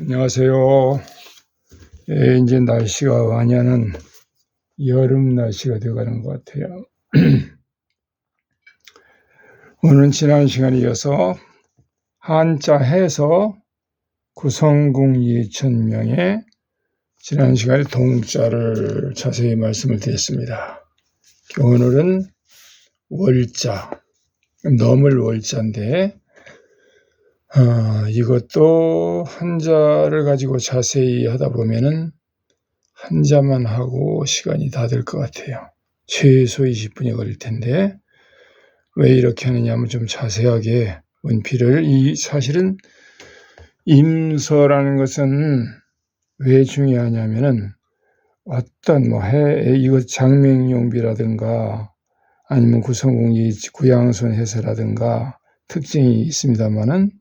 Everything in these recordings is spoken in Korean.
안녕하세요. 이제 날씨가 완연한 여름 날씨가 되어가는 것 같아요. 오늘은 지난 시간에 이어서 한자 해서 구성궁 2,000명의 지난 시간에 동자를 자세히 말씀을 드렸습니다. 오늘은 월자, 넘을 월자인데 이것도 한자를 가지고 자세히 하다 보면은 한자만 하고 시간이 다 될 것 같아요. 최소 20분이 걸릴 텐데 왜 이렇게 하느냐면 좀 자세하게 원피를 사실은 임서라는 것은 왜 중요하냐면은 어떤 이것 장명용비라든가 아니면 구성공이 구양선 해서라든가 특징이 있습니다만은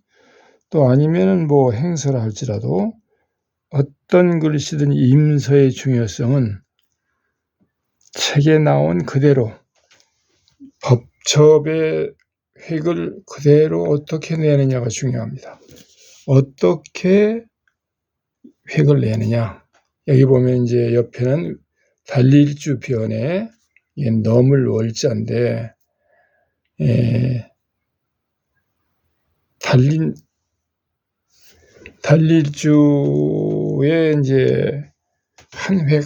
또 아니면은 행서라 할지라도 어떤 글씨든 임서의 중요성은 책에 나온 그대로 법첩의 획을 그대로 어떻게 내느냐가 중요합니다. 어떻게 획을 내느냐. 여기 보면 이제 옆에는 달릴주 변에 넘을 월자인데 달릴주에 이제 한 획,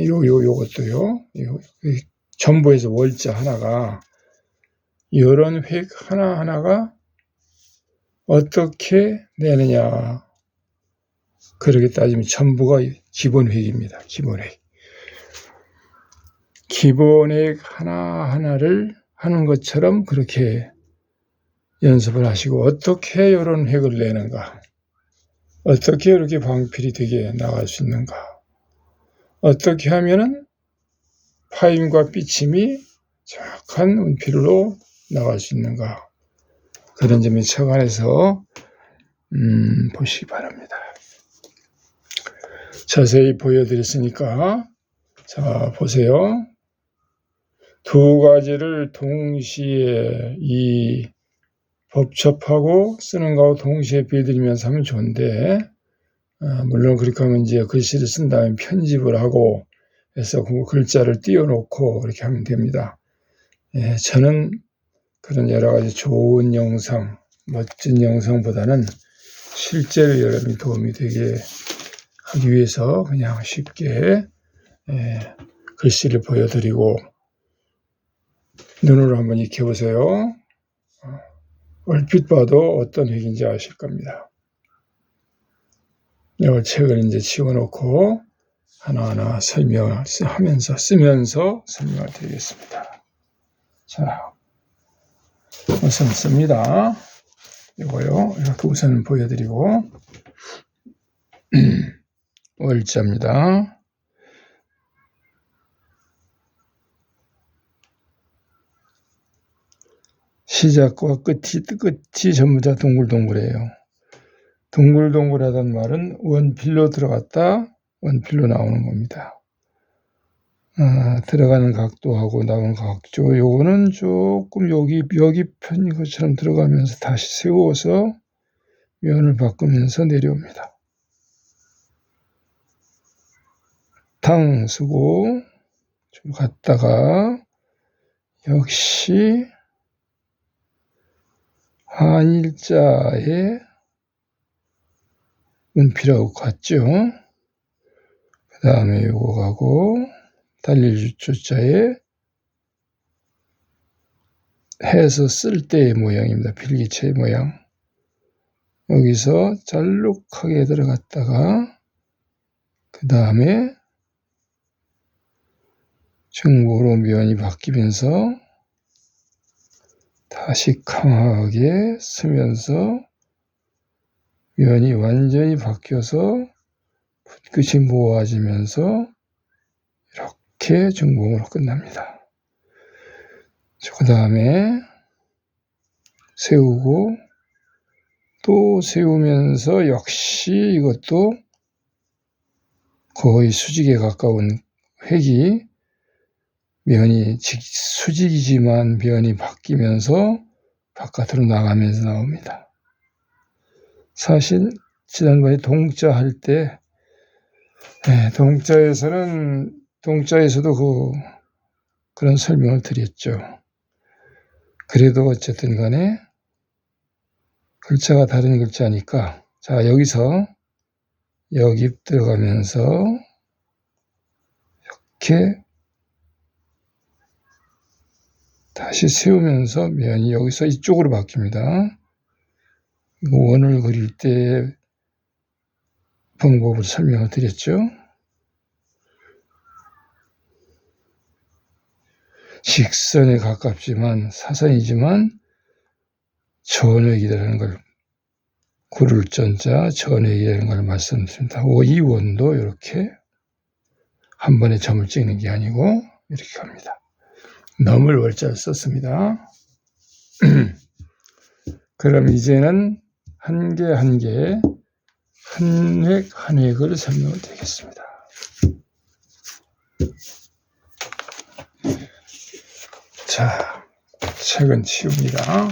요것도요. 전부에서 월자 하나가, 이런 획 하나하나가 어떻게 내느냐. 그렇게 따지면 전부가 기본 획입니다. 기본 획. 기본 획 하나하나를 하는 것처럼 그렇게 연습을 하시고, 어떻게 이런 획을 내는가. 어떻게 이렇게 방필이 되게 나갈 수 있는가. 어떻게 하면은 파임과 삐침이 정확한 운필로 나갈 수 있는가. 그런 점에 착안해서 보시기 바랍니다. 자세히 보여드렸으니까 자 보세요. 두 가지를 동시에 이 법첩하고 쓰는 거하고 동시에 비해드리면서 하면 좋은데 물론 그렇게 하면 이제 글씨를 쓴 다음에 편집을 하고 해서 그 글자를 띄워놓고 그렇게 하면 됩니다. 저는 그런 여러 가지 좋은 영상, 멋진 영상보다는 실제로 여러분이 도움이 되게 하기 위해서 그냥 쉽게 글씨를 보여드리고 눈으로 한번 익혀보세요. 얼핏 봐도 어떤 획인지 아실 겁니다. 이 책을 이제 치워놓고 하나하나 설명을 하면서 쓰면서 설명을 드리겠습니다. 자, 우선 씁니다. 이거요. 이렇게 우선 보여드리고 월자입니다. 시작과 끝이 전부 다 동글동글해요. 동글동글하다는 말은 원필로 들어갔다 원필로 나오는 겁니다. 들어가는 각도하고 나오는 각도, 요거는 조금 여기 편 것처럼 들어가면서 다시 세워서 면을 바꾸면서 내려옵니다. 탕 쓰고 쭉 갔다가 역시 한일자의 운필하고 같죠. 그 다음에 요거 가고 달릴 주자에 해서 쓸 때의 모양입니다. 필기체의 모양. 여기서 잘록하게 들어갔다가 그 다음에 중국으로 면이 바뀌면서 다시 강하게 쓰면서 면이 완전히 바뀌어서 붓끝이 모아지면서 이렇게 중공으로 끝납니다. 그 다음에 세우고 또 세우면서 역시 이것도 거의 수직에 가까운 획이 면이 수직이지만 면이 바뀌면서 바깥으로 나가면서 나옵니다. 사실 지난번에 동자 할 때, 동자에서도 그런 설명을 드렸죠. 그래도 어쨌든 간에 글자가 다른 글자니까, 자, 여기서 여기 들어가면서 이렇게 다시 세우면서 면이 여기서 이쪽으로 바뀝니다. 이거 원을 그릴 때 방법을 설명을 드렸죠. 직선에 가깝지만 사선이지만 전획이라는 걸, 구를 전자 전획이라는 걸 말씀드립니다. 이 원도 이렇게 한 번에 점을 찍는 게 아니고 이렇게 갑니다. 넘을 월자를 썼습니다. 그럼 이제는 한 개 한 개, 한 획 한 획을 설명을 드리겠습니다. 자, 책은 치웁니다.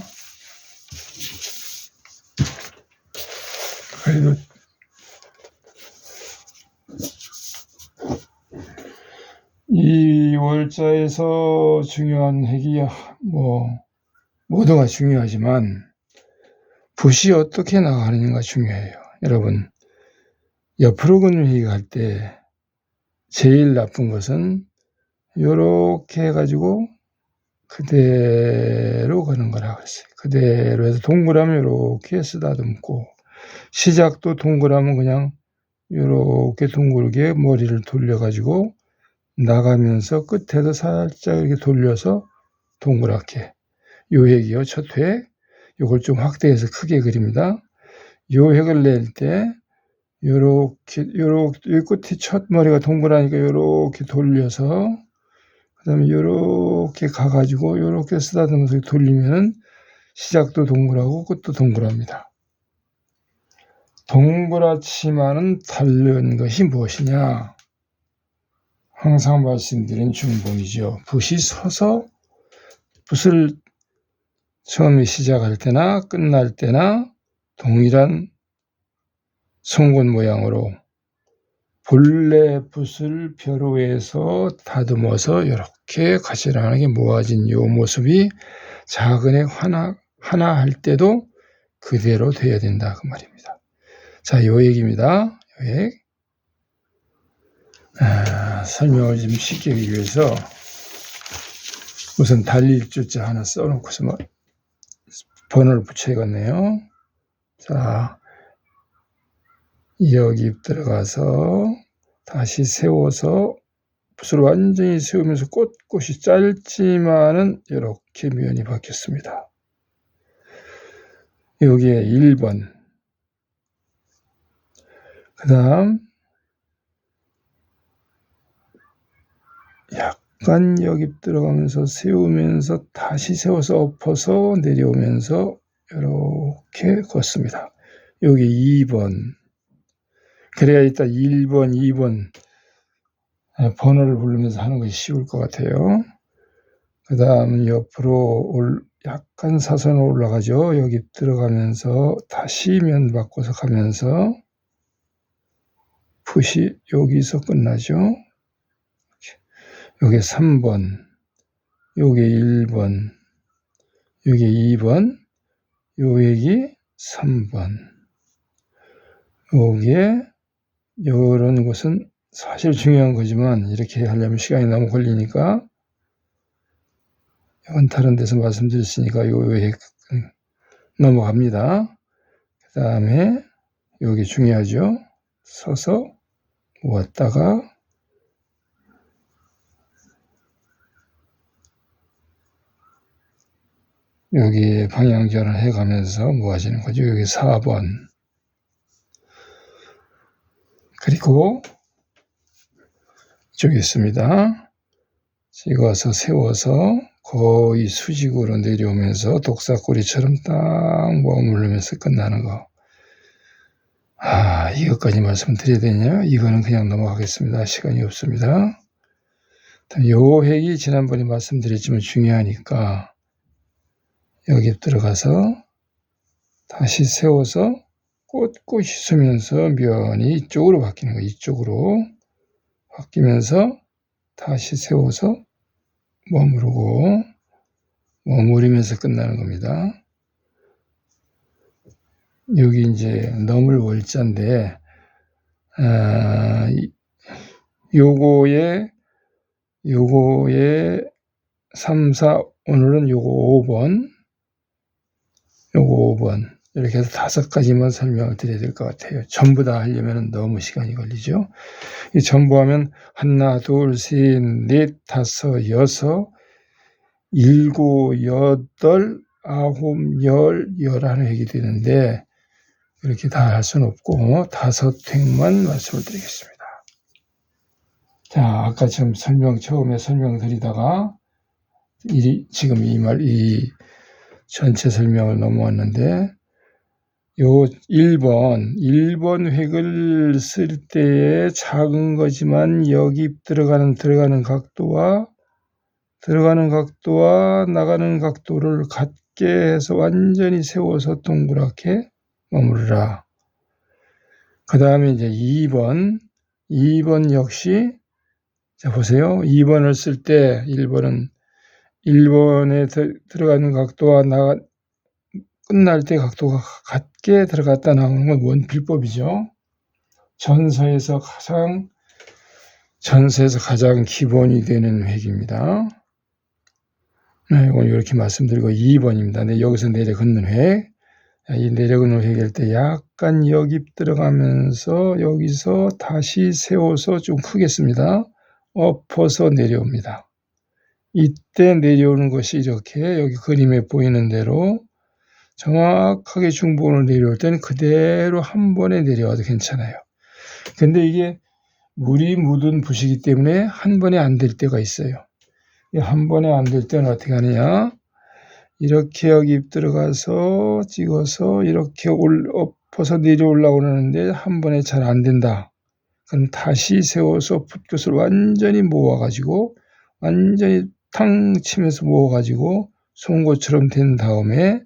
그래도 이 월자에서 중요한 획이 모두가 중요하지만 붓이 어떻게 나가느냐가 중요해요. 여러분, 옆으로 그는 획 할 때 제일 나쁜 것은 이렇게 해가지고 그대로 가는 거라고 했어요. 그대로 해서 동그라미 이렇게 쓰다듬고, 시작도 동그라면 그냥 이렇게 둥글게 머리를 돌려가지고 나가면서 끝에도 살짝 이렇게 돌려서 동그랗게, 요 획이요, 첫 획, 요걸 좀 확대해서 크게 그립니다. 요 획을 낼 때 요렇게 이 끝이 첫 머리가 동그라니까 요렇게 돌려서 그 다음에 요렇게 가가지고 요렇게 쓰다듬어서 돌리면은 시작도 동그랗고 끝도 동그랍니다. 동그랗지만은 다른 것이 무엇이냐? 항상 말씀드린 중봉이죠. 붓이 서서, 붓을 처음에 시작할 때나 끝날 때나 동일한 송곳 모양으로 본래 붓을 벼로에서 다듬어서 이렇게 가지런하게 모아진 이 모습이 작은 획 하나 할 때도 그대로 돼야 된다, 그 말입니다. 자, 요 얘기입니다. 요 얘기. 설명을 좀 쉽게 하기 위해서 우선 달릴 줄자 하나 써놓고서 번호를 붙여야겠네요. 자, 여기 들어가서 다시 세워서 붓을 완전히 세우면서 꼿꼿이 짧지만은 이렇게 면이 바뀌었습니다. 여기에 1번, 그 다음 약간 여기 들어가면서 세우면서 다시 세워서 엎어서 내려오면서 이렇게 걷습니다. 여기 2번, 그래야 이따 1번, 2번 번호를 부르면서 하는 것이 쉬울 것 같아요. 그 다음 옆으로 약간 사선으로 올라가죠. 여기 들어가면서 다시 면 바꿔서 가면서 붓이 여기서 끝나죠. 여기 3번, 여기 1번, 여기 2번, 여기 3번. 여기에 이런 것은 사실 중요한 거지만 이렇게 하려면 시간이 너무 걸리니까 이건 다른 데서 말씀드렸으니까 요에 넘어갑니다. 그 다음에 여기 중요하죠. 서서 모았다가 여기 방향전을 해가면서 모아지는 거죠. 여기 4번. 그리고 이쪽에 있습니다. 찍어서 세워서 거의 수직으로 내려오면서 독사꼬리처럼 딱 머무르면서 끝나는 거. 이것까지 말씀드려야 되냐? 이거는 그냥 넘어가겠습니다. 시간이 없습니다. 요 획이 지난번에 말씀드렸지만 중요하니까 여기 들어가서 다시 세워서 꼿꼿이 서면서 면이 이쪽으로 바뀌는 거예요. 이쪽으로 바뀌면서 다시 세워서 머무르면서 끝나는 겁니다. 여기 이제 넘을 월자인데, 요거에 3, 4, 오늘은 요거 5번. 이렇게 해서 5가지만 설명을 드려야 될 것 같아요. 전부 다 하려면 너무 시간이 걸리죠. 이 전부 하면 하나, 둘, 셋, 넷, 다섯, 여섯, 일곱, 여덟, 아홉, 열, 11획이 되는데 이렇게 다 할 수는 없고 5획만 말씀을 드리겠습니다. 자, 아까 처음에 설명드리다가 지금 이 전체 설명을 넘어왔는데, 요 1번 획을 쓸 때에 작은 거지만 여기 들어가는 각도와 나가는 각도를 같게 해서 완전히 세워서 동그랗게 머무르라. 그 다음에 이제 2번 역시, 자 보세요. 2번을 쓸 때 1번에 들어가는 각도와 끝날 때 각도가 같게 들어갔다 나오는 건 원필법이죠. 전서에서 가장 기본이 되는 획입니다. 이건 이렇게 말씀드리고 2번입니다. 근데 여기서 내려 긋는 획. 이 내려 긋는 획일 때 약간 여깁 들어가면서 여기서 다시 세워서 좀 크겠습니다. 엎어서 내려옵니다. 이때 내려오는 것이 이렇게 여기 그림에 보이는 대로 정확하게 중본으로 내려올 때는 그대로 한 번에 내려와도 괜찮아요. 근데 이게 물이 묻은 붓이기 때문에 한 번에 안 될 때가 있어요. 한 번에 안 될 때는 어떻게 하느냐, 이렇게 여기 들어가서 찍어서 이렇게 엎어서 내려오려고 하는데 한 번에 잘 안 된다. 그럼 다시 세워서 붓끝을 완전히 모아가지고 완전히 탕 치면서 모아가지고 송곳처럼 된 다음에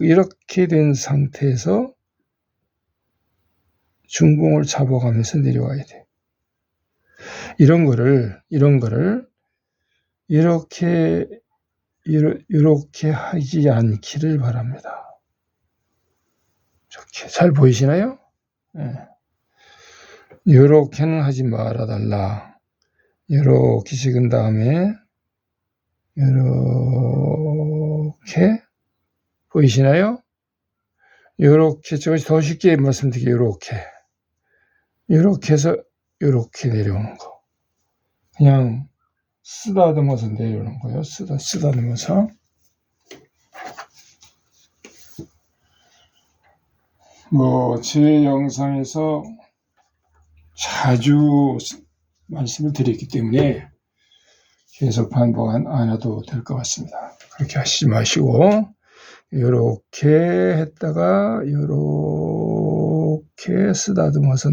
이렇게 된 상태에서 중봉을 잡아가면서 내려와야 돼. 이런 거를 이렇게 하지 않기를 바랍니다. 이렇게 잘 보이시나요? 네. 이렇게는 하지 말아달라. 이렇게 찍은 다음에 이렇게 보이시나요? 이렇게 더 쉽게 말씀드릴게요. 이렇게 해서 이렇게 내려오는 거. 그냥 쓰다듬어서 내려오는 거예요. 쓰다듬어서. 제 영상에서 자주 말씀을 드렸기 때문에 계속 반복 안 해도 될 것 같습니다. 그렇게 하시지 마시고 이렇게 했다가 이렇게 쓰다듬어서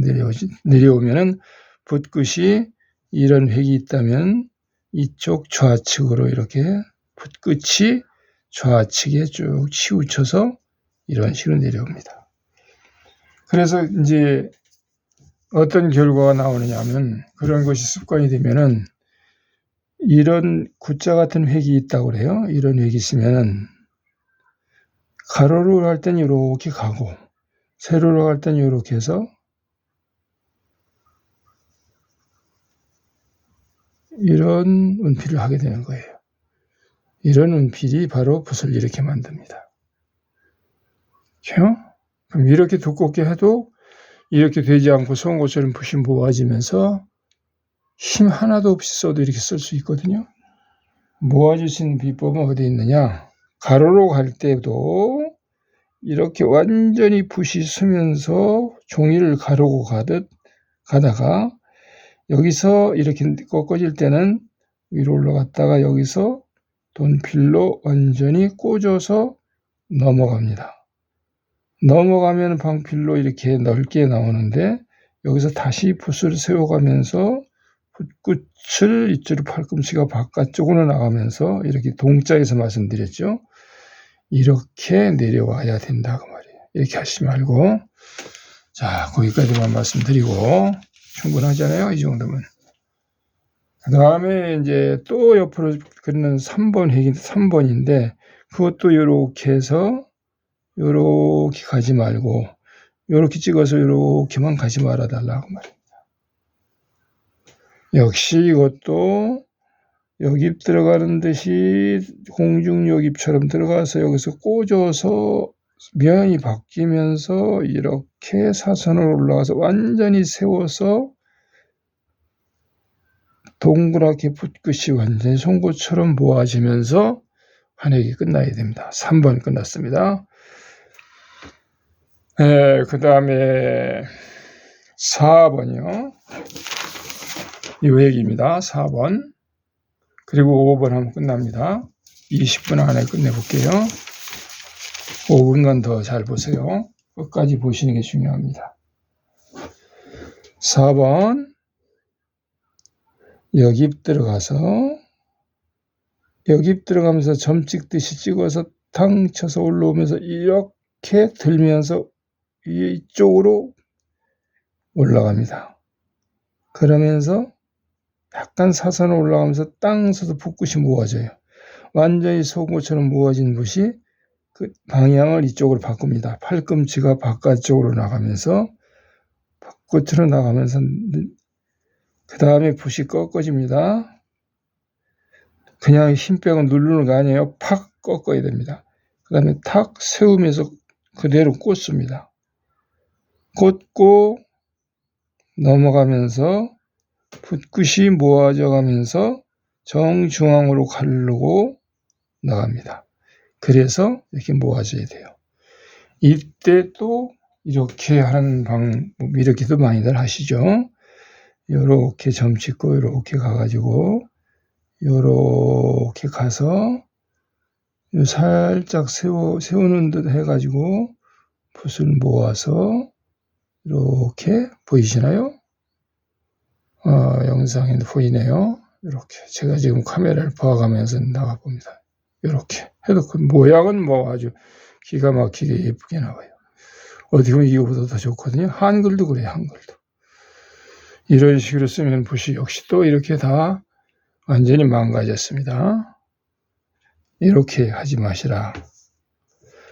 내려오면은 붓끝이 이런 획이 있다면 이쪽 좌측으로 이렇게 붓끝이 좌측에 쭉 치우쳐서 이런 식으로 내려옵니다. 그래서 이제 어떤 결과가 나오느냐 하면, 그런 것이 습관이 되면은 이런 구자 같은 획이 있다고 그래요. 이런 획이 있으면은 가로로 갈 땐 이렇게 가고 세로로 갈 땐 이렇게 해서 이런 운필을 하게 되는 거예요. 이런 운필이 바로 붓을 이렇게 만듭니다. 그럼 이렇게 두껍게 해도 이렇게 되지 않고 송곳처럼 붓이 모아지면서 힘 하나도 없이 써도 이렇게 쓸 수 있거든요. 모아질 수 있는 비법은 어디 있느냐? 가로로 갈 때도 이렇게 완전히 붓이 서면서 종이를 가르고 가다가 여기서 이렇게 꺾어질 때는 위로 올라갔다가 여기서 돈필로 완전히 꽂아서 넘어갑니다. 넘어가면 방필로 이렇게 넓게 나오는데 여기서 다시 붓을 세워가면서 붓끝을 이쪽으로 팔꿈치가 바깥쪽으로 나가면서 이렇게 동자에서 말씀드렸죠. 이렇게 내려와야 된다 그 말이에요. 이렇게 하시지 말고 자, 거기까지만 말씀드리고 충분하잖아요. 이 정도면. 그 다음에 이제 또 옆으로 그리는 3번 획이 3번인데 그것도 요렇게 해서 요렇게 가지 말고 요렇게 찍어서 요렇게만 가지 말아 달라고 말입니다. 역시 이것도 여깁 들어가는 듯이 공중여깁처럼 들어가서 여기서 꽂아서 면이 바뀌면서 이렇게 사선으로 올라가서 완전히 세워서 동그랗게 붓끝이 완전히 송곳처럼 모아지면서 한획이 끝나야 됩니다. 3번 끝났습니다. 그 다음에 4번이요. 이 획입니다. 4번. 그리고 5번 하면 끝납니다. 20분 안에 끝내볼게요. 5분간 더 잘 보세요. 끝까지 보시는 게 중요합니다. 4번 여깁 들어가면서 점 찍듯이 찍어서 탕 쳐서 올라오면서 이렇게 들면서 이쪽으로 올라갑니다. 그러면서 약간 사선으로 올라가면서 땅에서도 붓끝이 모아져요. 완전히 송곳처럼 모아진 붓이 그 방향을 이쪽으로 바꿉니다. 팔꿈치가 바깥쪽으로 나가면서 끝으로 나가면서 그 다음에 붓이 꺾어집니다. 그냥 힘 빼고 누르는 거 아니에요. 팍 꺾어야 됩니다. 그 다음에 탁 세우면서 그대로 꽂습니다. 꽂고 넘어가면서 붓끝이 모아져 가면서 정중앙으로 가르고 나갑니다. 그래서 이렇게 모아져야 돼요. 이때 또 이렇게 하는 방법, 이렇게도 많이들 하시죠. 요렇게 점 찍고 요렇게 가가지고 요렇게 가서 살짝 세우는 듯 해가지고 붓을 모아서 이렇게 보이시나요? 영상에 보이네요. 이렇게 제가 지금 카메라를 봐가면서 나가봅니다. 이렇게 해도 그 모양은 뭐 아주 기가 막히게 예쁘게 나와요. 어디 보면 이거보다 더 좋거든요. 한글도 그래요. 한글도. 이런 식으로 쓰면 붓이 역시 또 이렇게 다 완전히 망가졌습니다. 이렇게 하지 마시라.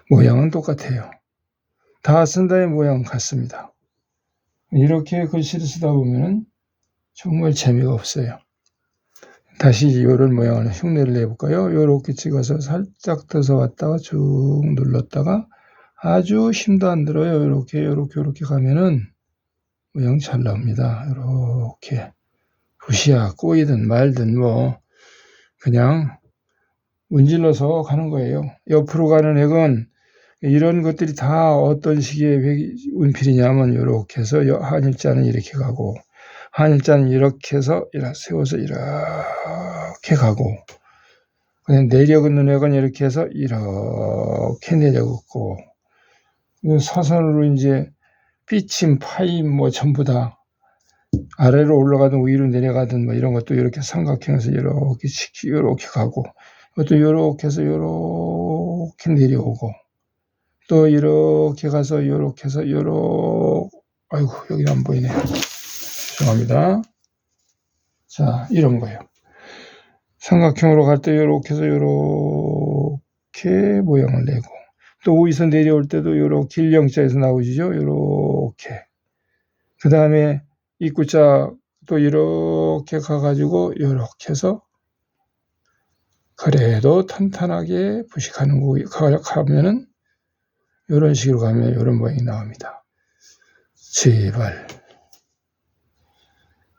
모양은 똑같아요. 다 쓴다의 모양은 같습니다. 이렇게 글씨를 쓰다 보면은 정말 재미가 없어요. 다시 이런 모양을 흉내를 내볼까요? 이렇게 찍어서 살짝 떠서 왔다가 쭉 눌렀다가 아주 힘도 안 들어요. 이렇게 가면은 모양 잘 나옵니다. 이렇게 붓이야 꼬이든 말든 뭐 그냥 문질러서 가는 거예요. 옆으로 가는 획은 이런 것들이 다 어떤 식의 운필이냐면 이렇게 해서 한일자는 이렇게 가고 한일자는 이렇게 해서 세워서 이렇게 가고 그냥 내려긋는 획은 이렇게 해서 이렇게 내려긋고 사선으로 이제 삐침, 파임 뭐 전부 다 아래로 올라가든 위로 내려가든 뭐 이런 것도 이렇게 삼각형에서 이렇게 가고 이것도 이렇게 해서 이렇게 내려오고 또 이렇게 가서 이렇게 해서 아이고 여기 안 보이네요. 죄송합니다. 자 이런 거예요. 삼각형으로 갈 때 이렇게 해서 이렇게 모양을 내고 또 위에서 내려올 때도 이렇게 길령자에서 나오시죠. 이렇게 그 다음에 입구자 또 이렇게 가가지고 이렇게 해서 그래도 탄탄하게 부식하는 거 가면은 이런 식으로 가면 이런 모양이 나옵니다. 제발.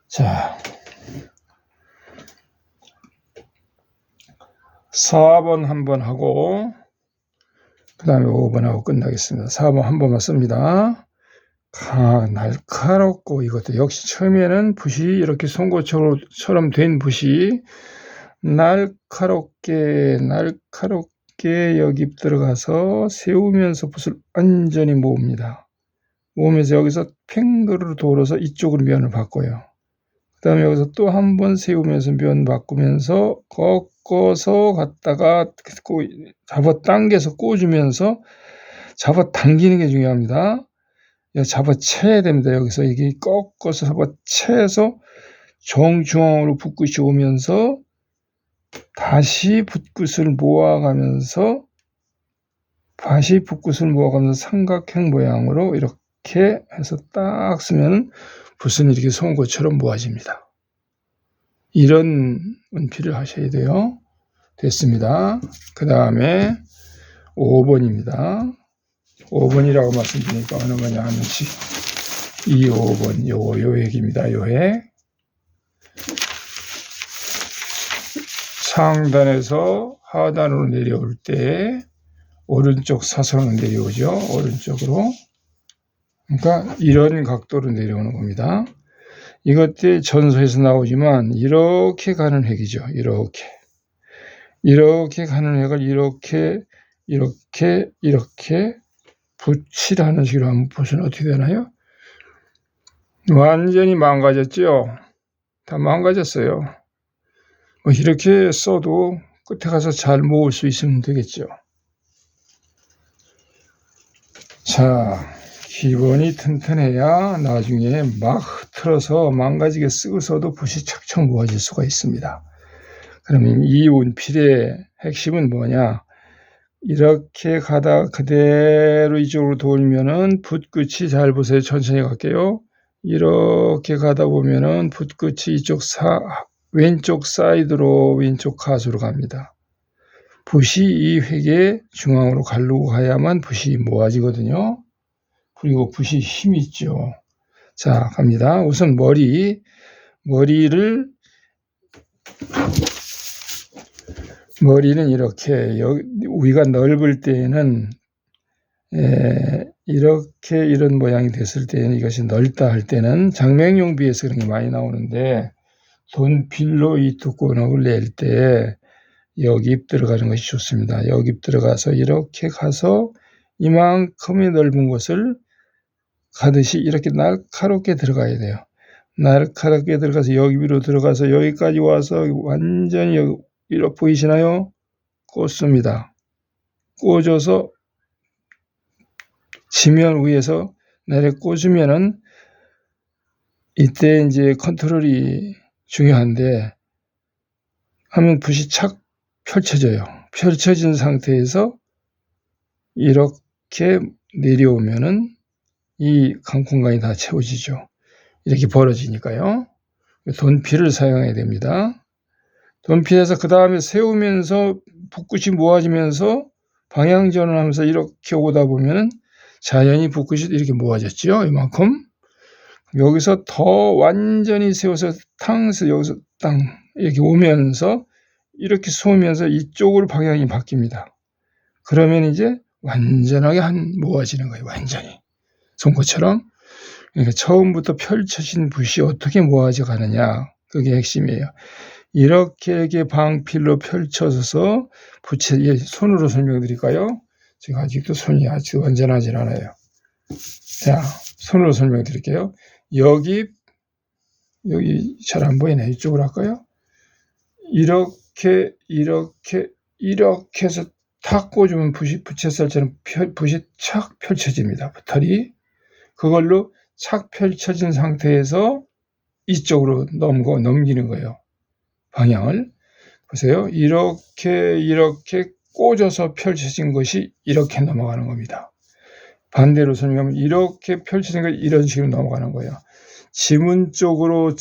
자, 4번 한번 하고 그 다음에 5번 하고 끝나겠습니다. 4번 한 번만 씁니다. 날카롭고 이것도 역시 처음에는 붓이 이렇게 송곳처럼 된 붓이 날카롭게 여기 들어가서 세우면서 붓을 완전히 모읍니다. 모으면서 여기서 팽그르르 돌아서 이쪽으로 면을 바꿔요. 그 다음에 여기서 또 한 번 세우면서 면 바꾸면서 꺾어서 갔다가 잡아당겨서 꽂으면서 잡아당기는 게 중요합니다. 잡아채야 됩니다. 여기서 이게 꺾어서 잡아채서 정중앙으로 붓끝이 오면서 다시 붓끝을 모아가면서 삼각형 모양으로 이렇게 해서 딱 쓰면 붓은 이렇게 송곳처럼 모아집니다. 이런 운필을 하셔야 돼요. 됐습니다. 그 다음에 5번입니다. 5번이라고 말씀드리니까 어느 거냐 하면서 이 5번 요획입니다. 요획. 상단에서 하단으로 내려올 때 오른쪽 사선으로 내려오죠. 오른쪽으로. 그러니까 이런 각도로 내려오는 겁니다. 이것들 전서에서 나오지만 이렇게 가는 획이죠. 이렇게 가는 획을 이렇게 붙이라는 식으로 하면 붓은 어떻게 되나요? 완전히 망가졌죠. 다 망가졌어요. 이렇게 써도 끝에 가서 잘 모을 수 있으면 되겠죠. 자, 기본이 튼튼해야 나중에 막 흐트러서 망가지게 쓰고 써도 붓이 착착 모아질 수가 있습니다. 그러면 이 운필의 핵심은 뭐냐? 이렇게 가다 그대로 이쪽으로 돌면은 붓끝이, 잘 보세요. 천천히 갈게요. 이렇게 가다 보면은 붓끝이 왼쪽 사이드로, 왼쪽 가수로 갑니다. 붓이 이 획의 중앙으로 가르고 가야만 붓이 모아지거든요. 그리고 붓이 힘이 있죠. 자, 갑니다. 우선 머리를 이렇게, 위가 넓을 때에는 이렇게 이런 모양이 됐을 때는, 이것이 넓다 할 때는 장명용 비에서 그런 게 많이 나오는데, 돈필로 이 두꺼운 낼 때 여깁 들어가는 것이 좋습니다. 여깁 들어가서 이렇게 가서 이만큼의 넓은 곳을 가듯이 이렇게 날카롭게 들어가야 돼요. 날카롭게 들어가서 여기로 들어가서 여기까지 와서 완전히 이렇게 보이시나요? 꽂습니다. 꽂아서 지면 위에서 내려 꽂으면은 이때 이제 컨트롤이 중요한데, 하면 붓이 착 펼쳐져요. 펼쳐진 상태에서 이렇게 내려오면은 이 간 공간이 다 채워지죠. 이렇게 벌어지니까요. 돈필을 사용해야 됩니다. 돈필에서 그 다음에 세우면서 붓끝이 모아지면서 방향 전환하면서 이렇게 오다 보면은 자연히 붓끝이 이렇게 모아졌죠. 이만큼. 여기서 더 완전히 세워서 여기서 땅 이렇게 오면서 이렇게 쏘면서 이쪽으로 방향이 바뀝니다. 그러면 이제 완전하게 모아지는 거예요. 완전히. 송곳처럼. 그러니까 처음부터 펼쳐진 붓이 어떻게 모아져 가느냐. 그게 핵심이에요. 이렇게 방필로 펼쳐져서 손으로 설명드릴까요? 제가 아직도 손이 아직 완전하진 않아요. 자, 손으로 설명드릴게요. 여기 잘 안 보이네. 이쪽으로 할까요? 이렇게 해서 탁 꽂으면 부채살처럼 붓이 착 펼쳐집니다. 붓털이. 그걸로 착 펼쳐진 상태에서 이쪽으로 넘기는 거예요. 방향을. 보세요. 이렇게 꽂아서 펼쳐진 것이 이렇게 넘어가는 겁니다. 반대로 설명하면 이렇게 펼쳐진 것이 이런 식으로 넘어가는 거예요. 지문 쪽으로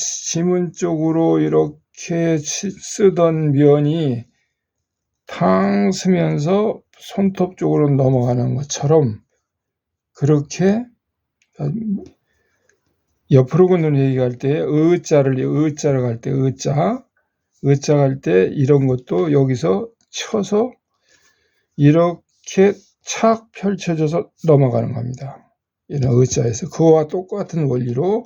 이렇게 쓰던 면이 탕 쓰면서 손톱 쪽으로 넘어가는 것처럼, 그렇게 옆으로 긋는 얘기할 때 의자를 갈 때 의자 갈 때 이런 것도 여기서 쳐서 이렇게 착 펼쳐져서 넘어가는 겁니다. 이런 의자에서 그와 똑같은 원리로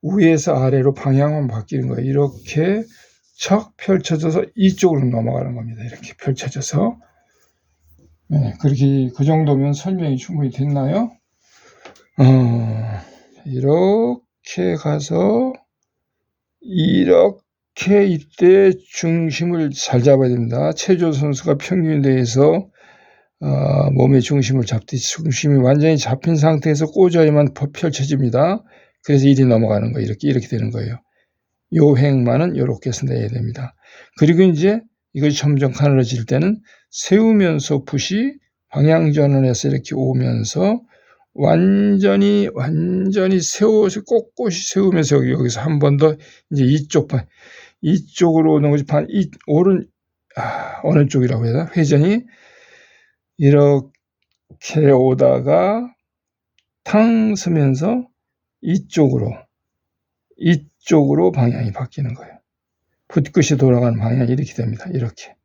위에서 아래로 방향만 바뀌는 거예요. 이렇게 착 펼쳐져서 이쪽으로 넘어가는 겁니다. 이렇게 펼쳐져서. 네, 그렇게 그 정도면 설명이 충분히 됐나요? 이렇게 가서 이렇게 이때 중심을 잘 잡아야 됩니다. 체조 선수가 평균 대회에서 몸의 중심을 잡듯이 중심이 완전히 잡힌 상태에서 꽂아야만 펼쳐집니다. 그래서 일이 넘어가는 거예요. 이렇게 되는 거예요. 요 횡만은 요렇게 해서 내야 됩니다. 그리고 이제 이것이 점점 가늘어질 때는 세우면서 붓이 방향전환해서 이렇게 오면서 완전히 세워서 꼿꼿이 세우면서 여기서 한 번 더 이제 이쪽으로 오는 것이 어느 쪽이라고 해야 되나? 회전이 이렇게 오다가 탕 서면서 이쪽으로 방향이 바뀌는 거예요. 붓끝이 돌아가는 방향이 이렇게 됩니다. 이렇게.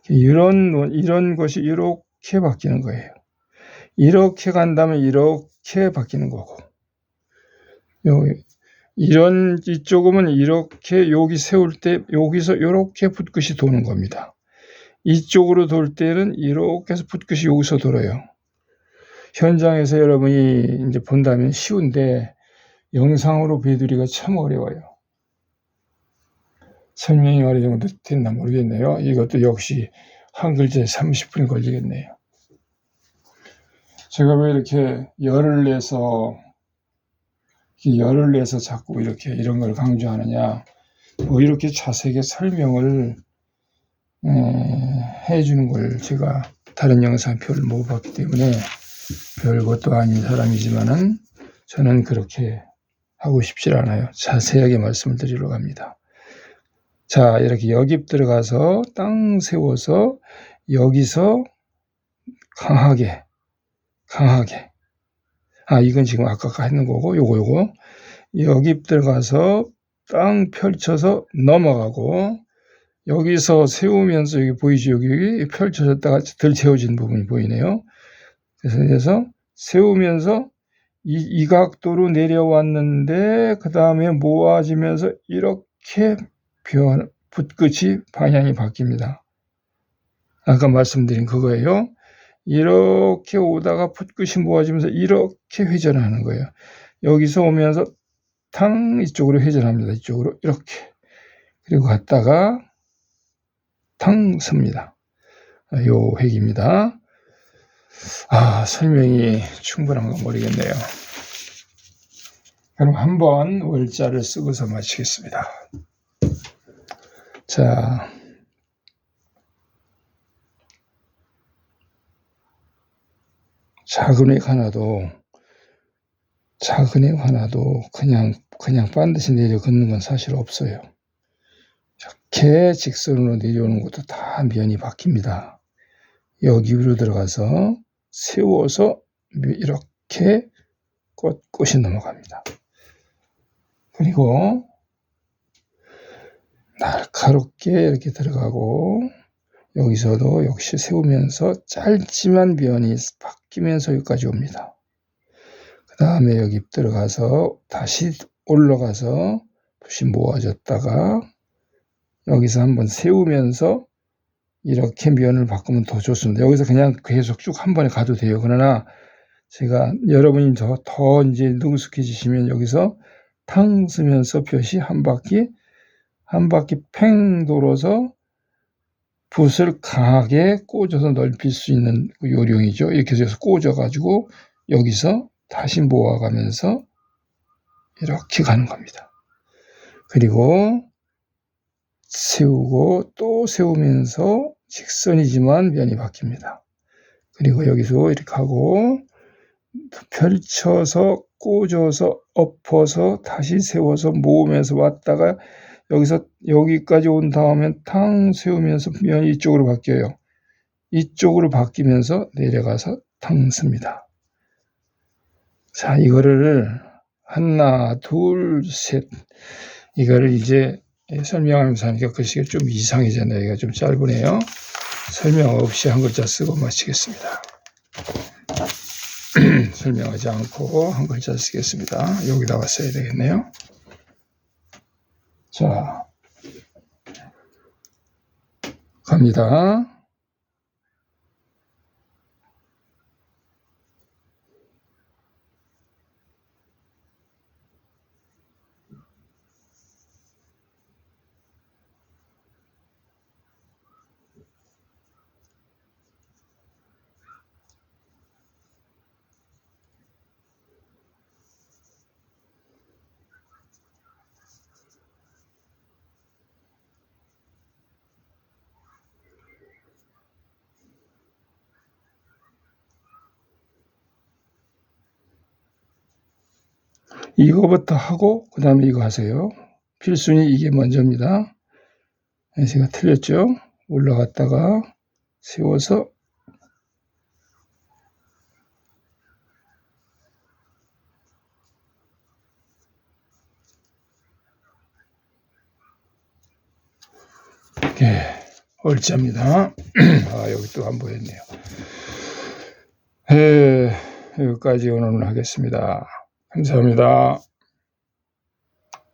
이런 것이 이렇게 바뀌는 거예요. 이렇게 간다면 이렇게 바뀌는 거고. 이쪽은 이렇게 여기 세울 때 여기서 이렇게 붓끝이 도는 겁니다. 이쪽으로 돌 때는 이렇게 해서 붓끝이 여기서 돌아요. 현장에서 여러분이 이제 본다면 쉬운데 영상으로 보여드리기가 참 어려워요. 설명이 어느 정도 됐나 모르겠네요. 이것도 역시 한 글자에 30분 걸리겠네요. 제가 왜 이렇게 열을 내서 자꾸 이런 걸 강조하느냐. 뭐 이렇게 자세하게 설명을 해주는 걸 제가 다른 영상 표를 못 봤기 때문에 별것도 아닌 사람이지만은 저는 그렇게 하고 싶지 않아요. 자세하게 말씀을 드리려고 합니다. 자, 이렇게 여깁 들어가서 땅 세워서 여기서 강하게. 이건 지금 아까 했는 거고, 요거. 여깁 들어가서 땅 펼쳐서 넘어가고, 여기서 세우면서 여기 보이죠? 여기 펼쳐졌다가 덜 채워진 부분이 보이네요. 그래서 세우면서 이 각도로 내려왔는데, 그 다음에 모아지면서 이렇게 붓끝이 방향이 바뀝니다. 아까 말씀드린 그거예요. 이렇게 오다가 붓끝이 모아지면서 이렇게 회전하는 거예요. 여기서 오면서 탕 이쪽으로 회전합니다. 이쪽으로 이렇게. 그리고 갔다가 탕 섭니다. 요 획입니다. 설명이 충분한가 모르겠네요. 그럼 한번 월자를 쓰고서 마치겠습니다. 자, 작은 획 하나도 그냥 반드시 내려 긋는 건 사실 없어요. 이렇게 직선으로 내려오는 것도 다 면이 바뀝니다. 여기 위로 들어가서 세워서 이렇게 꼿꼿이 넘어갑니다. 그리고 날카롭게 이렇게 들어가고 여기서도 역시 세우면서 짧지만 면이 바뀌면서 여기까지 옵니다. 그 다음에 여기 들어가서 다시 올라가서 붓이 모아졌다가 여기서 한번 세우면서 이렇게 면을 바꾸면 더 좋습니다. 여기서 그냥 계속 쭉 한 번에 가도 돼요. 그러나 제가 여러분이 더 이제 능숙해지시면 여기서 탕 쓰면서 볕이 한 바퀴 팽 돌아서 붓을 강하게 꽂아서 넓힐 수 있는 요령이죠. 이렇게 해서 꽂아가지고 여기서 다시 모아가면서 이렇게 가는 겁니다. 그리고 세우고 또 세우면서 직선이지만 면이 바뀝니다. 그리고 여기서 이렇게 하고 펼쳐서 꽂아서 엎어서 다시 세워서 모으면서 왔다가 여기서 여기까지 온 다음에 탕 세우면서 면이 이쪽으로 바뀌어요. 이쪽으로 바뀌면서 내려가서 탕 씁니다. 자, 이거를 하나, 둘, 셋 이거를 이제 설명하면서 하니까 글씨가 좀 이상해졌네요. 이거 좀 짧으네요. 설명 없이 한 글자 쓰고 마치겠습니다. 설명하지 않고 한 글자 쓰겠습니다. 여기다가 써야 되겠네요. 자, 갑니다. 이거부터 하고 그 다음에 이거 하세요. 필순이 이게 먼저입니다. 제가 틀렸죠? 올라갔다가 세워서 얼자입니다. 여기 또 한 번 했네요. 여기까지 오늘 하겠습니다. 감사합니다.